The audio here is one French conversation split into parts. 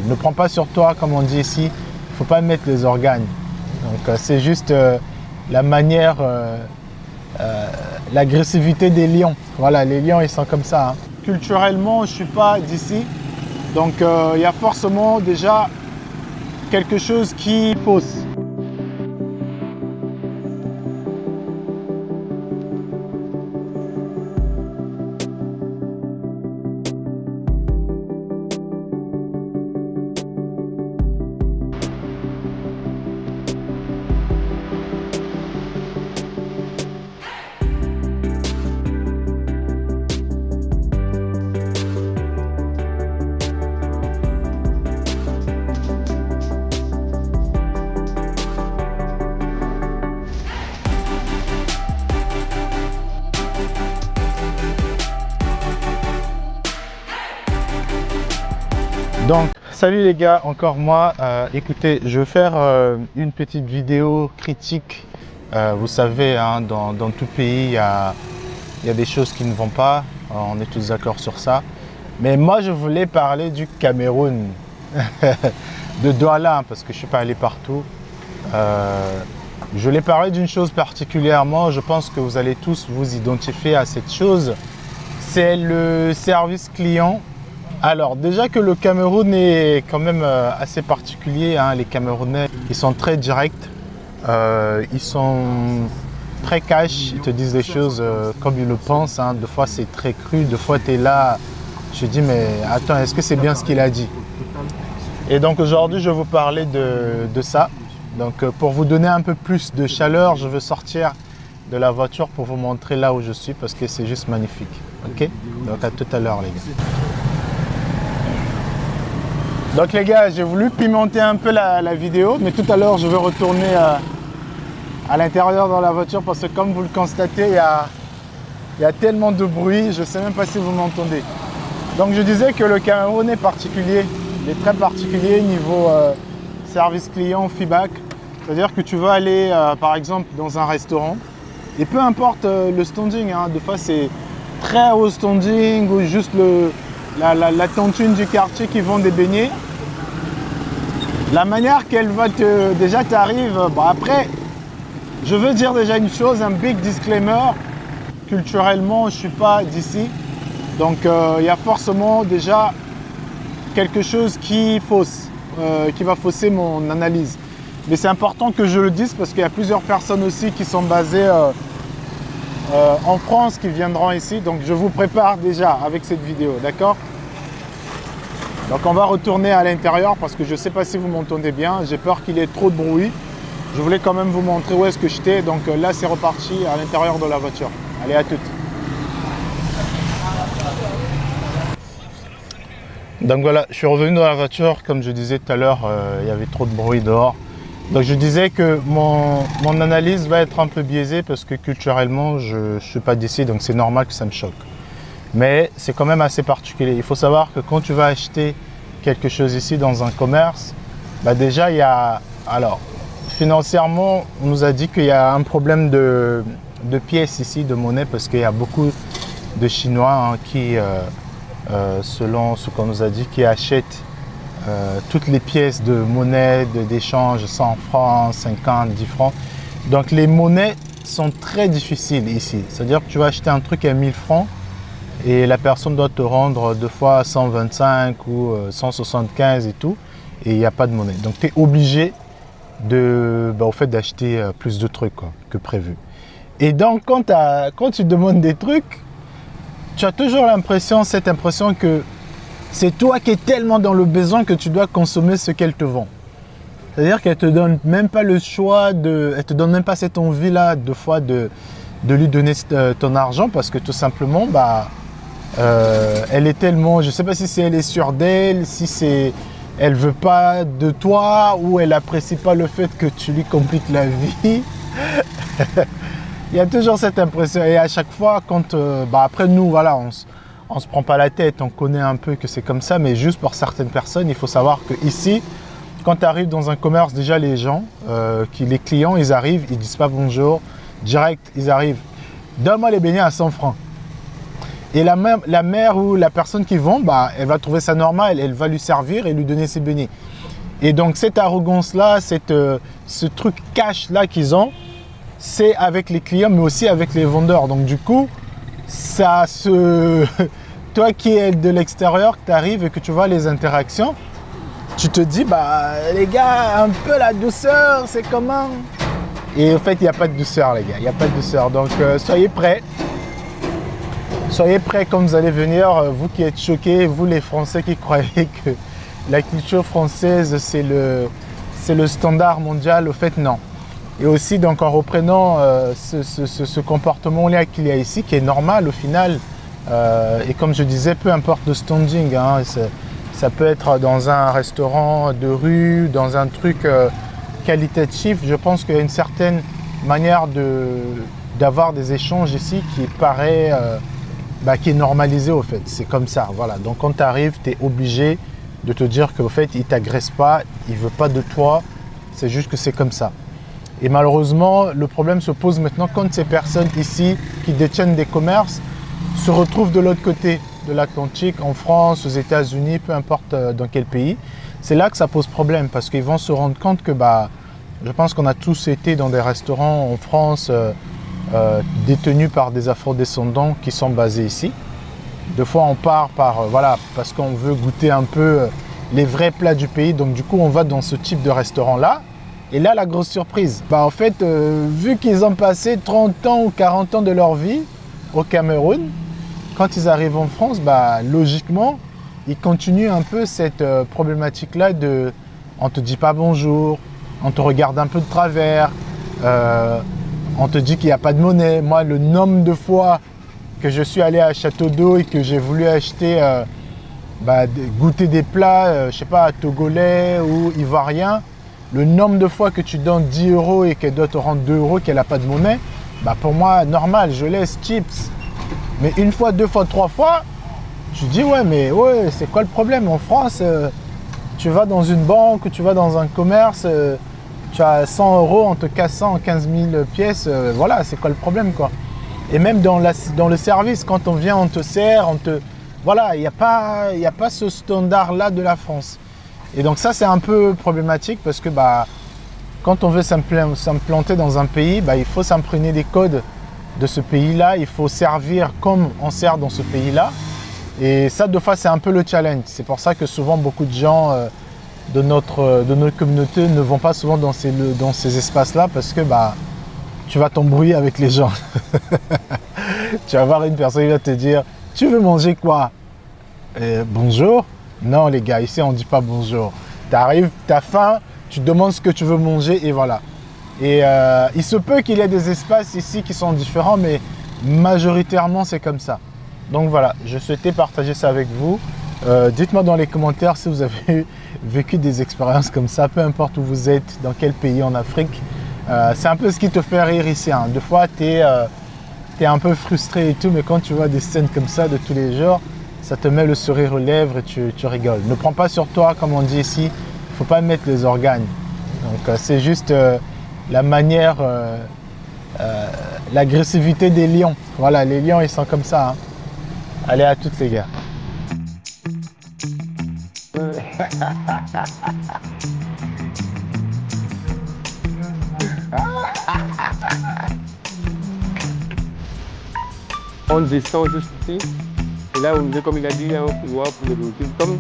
Ne prends pas sur toi, comme on dit ici. Il ne faut pas mettre les organes. Donc c'est juste la manière, l'agressivité des lions. Voilà, les lions, ils sont comme ça. Hein. Culturellement, je ne suis pas d'ici. Donc il y a forcément déjà quelque chose qui fausse. Donc, salut les gars, encore moi. Écoutez, je vais faire une petite vidéo critique. Vous savez, hein, dans tout pays, il y a des choses qui ne vont pas. On est tous d'accord sur ça. Mais moi, je voulais parler du Cameroun, de Douala, parce que je ne suis pas allé partout. Je voulais parler d'une chose particulièrement. Je pense que vous allez tous vous identifier à cette chose. C'est le service client. Alors déjà que le Cameroun est quand même assez particulier, hein. Les Camerounais, ils sont très directs, ils sont très cash, ils te disent des choses comme ils le pensent, hein. Des fois c'est très cru, des fois tu es là, je dis mais attends, est-ce que c'est bien ce qu'il a dit? Et donc aujourd'hui je vais vous parler de ça. Donc pour vous donner un peu plus de chaleur, je veux sortir de la voiture pour vous montrer là où je suis parce que c'est juste magnifique. Ok? Donc à tout à l'heure les gars. Donc les gars, j'ai voulu pimenter un peu la vidéo, mais tout à l'heure je vais retourner à l'intérieur dans la voiture parce que comme vous le constatez, il y a tellement de bruit, je ne sais même pas si vous m'entendez. Donc je disais que le Cameroun est particulier, il est très particulier niveau service client, feedback. C'est-à-dire que tu vas aller par exemple dans un restaurant et peu importe le standing, hein, des fois c'est très haut standing ou juste la tontine du quartier qui vend des beignets. La manière qu'elle va te... Déjà, tu arrives... Bon, après, je veux dire déjà une chose, un big disclaimer. Culturellement, je ne suis pas d'ici. Donc, il y a forcément déjà quelque chose qui fausse, qui va fausser mon analyse. Mais c'est important que je le dise parce qu'il y a plusieurs personnes aussi qui sont basées en France qui viendront ici. Donc, je vous prépare déjà avec cette vidéo, d'accord ? Donc on va retourner à l'intérieur parce que je ne sais pas si vous m'entendez bien. J'ai peur qu'il y ait trop de bruit. Je voulais quand même vous montrer où est-ce que j'étais. Donc là, c'est reparti à l'intérieur de la voiture. Allez, à toutes. Donc voilà, je suis revenu dans la voiture. Comme je disais tout à l'heure, il y avait trop de bruit dehors. Donc je disais que mon analyse va être un peu biaisée parce que culturellement, je ne suis pas d'ici. Donc c'est normal que ça me choque. Mais c'est quand même assez particulier. Il faut savoir que quand tu vas acheter quelque chose ici dans un commerce, bah déjà il y a... Alors, financièrement, on nous a dit qu'il y a un problème de pièces ici, de monnaie, parce qu'il y a beaucoup de Chinois hein, qui, selon ce qu'on nous a dit, qui achètent toutes les pièces de monnaie, d'échange, 100 francs, 50, 10 francs. Donc les monnaies sont très difficiles ici. C'est-à-dire que tu vas acheter un truc à 1000 francs, et la personne doit te rendre deux fois 125 ou 175 et tout, et il n'y a pas de monnaie. Donc tu es obligé au fait d'acheter plus de trucs quoi, que prévu. Et donc quand tu demandes des trucs, tu as toujours cette impression que c'est toi qui es tellement dans le besoin que tu dois consommer ce qu'elle te vend. C'est-à-dire qu'elle ne te donne même pas le choix, elle ne te donne même pas cette envie-là deux fois de lui donner ton argent parce que tout simplement, elle est tellement, je ne sais pas si elle est sûre d'elle, si elle veut pas de toi ou elle apprécie pas le fait que tu lui compliques la vie. Il y a toujours cette impression et à chaque fois quand, après nous voilà, on se prend pas la tête, on connaît un peu que c'est comme ça, mais juste pour certaines personnes, il faut savoir que ici, quand tu arrives dans un commerce, déjà les gens, les clients, ils arrivent, ils disent pas bonjour, direct, ils arrivent, donne-moi les beignets à 100 francs. Et la mère ou la personne qui vend, bah, elle va trouver ça normal, elle va lui servir et lui donner ses beignets. Et donc cette arrogance-là, ce truc cash-là qu'ils ont, c'est avec les clients, mais aussi avec les vendeurs. Donc du coup, ça se... Toi qui es de l'extérieur, que tu arrives et que tu vois les interactions, tu te dis, bah les gars, un peu la douceur, c'est comment? Et en fait, il n'y a pas de douceur, les gars, il n'y a pas de douceur. Donc soyez prêts. Soyez prêts quand vous allez venir, vous qui êtes choqués, vous les Français qui croyez que la culture française, c'est le standard mondial. Au fait, non. Et aussi, donc, en reprenant ce comportement-là qu'il y a ici, qui est normal au final, et comme je disais, peu importe le standing, hein, ça peut être dans un restaurant de rue, dans un truc qualitatif. Je pense qu'il y a une certaine manière d'avoir des échanges ici qui paraît, qui est normalisée au fait. C'est comme ça, voilà. Donc quand tu arrives, tu es obligé de te dire qu'au fait, il ne t'agresse pas, il ne veut pas de toi, c'est juste que c'est comme ça. Et malheureusement, le problème se pose maintenant quand ces personnes ici qui détiennent des commerces se retrouvent de l'autre côté de l'Atlantique, en France, aux États-Unis, peu importe dans quel pays. C'est là que ça pose problème parce qu'ils vont se rendre compte que je pense qu'on a tous été dans des restaurants en France détenus par des afro-descendants qui sont basés ici. Des fois, on part parce qu'on veut goûter un peu les vrais plats du pays. Donc du coup, on va dans ce type de restaurant-là. Et là, la grosse surprise, en fait, vu qu'ils ont passé 30 ans ou 40 ans de leur vie au Cameroun, quand ils arrivent en France, logiquement, ils continuent un peu cette problématique-là de on ne te dit pas bonjour, on te regarde un peu de travers, on te dit qu'il n'y a pas de monnaie. Moi, le nombre de fois que je suis allé à Château d'Eau et que j'ai voulu acheter, goûter des plats, je sais pas, togolais ou ivoiriens, le nombre de fois que tu donnes 10 € et qu'elle doit te rendre 2 € qu'elle n'a pas de monnaie, pour moi, normal, je laisse chips. Mais une fois, deux fois, trois fois, tu dis ouais, c'est quoi le problème? En France, tu vas dans une banque, tu vas dans un commerce, tu as 100 €, on te casse 100 en 15 000 pièces, voilà, c'est quoi le problème quoi? Et même dans le service, quand on vient, on te sert, voilà, il n'y a pas ce standard-là de la France. Et donc ça, c'est un peu problématique parce que quand on veut s'implanter dans un pays, il faut s'imprégner des codes de ce pays-là, il faut servir comme on sert dans ce pays-là. Et ça, deux fois, c'est un peu le challenge. C'est pour ça que souvent, beaucoup de gens de notre communauté ne vont pas souvent dans ces espaces-là parce que tu vas t'embrouiller avec les gens. Tu vas voir une personne qui va te dire « Tu veux manger quoi ?» Bonjour. Non les gars, ici on ne dit pas bonjour. Tu arrives, tu as faim, tu demandes ce que tu veux manger et voilà. Et il se peut qu'il y ait des espaces ici qui sont différents, mais majoritairement c'est comme ça. Donc voilà, je souhaitais partager ça avec vous. Dites-moi dans les commentaires si vous avez vécu des expériences comme ça, peu importe où vous êtes, dans quel pays en Afrique. C'est un peu ce qui te fait rire ici. Hein. Des fois, tu es un peu frustré et tout, mais quand tu vois des scènes comme ça de tous les jours, ça te met le sourire aux lèvres et tu rigoles. Ne prends pas sur toi, comme on dit ici, il ne faut pas mettre les organes. Donc c'est juste la manière, l'agressivité des lions. Voilà, les lions, ils sont comme ça. Hein. Allez, à toutes les gars. On descend juste ici. Et là, comme il a dit, il y a un couloir pour le véhicule. Comme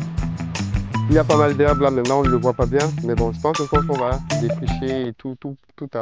il y a pas mal d'herbe là maintenant, on ne le voit pas bien. Mais bon, je pense qu'on va défricher et tout à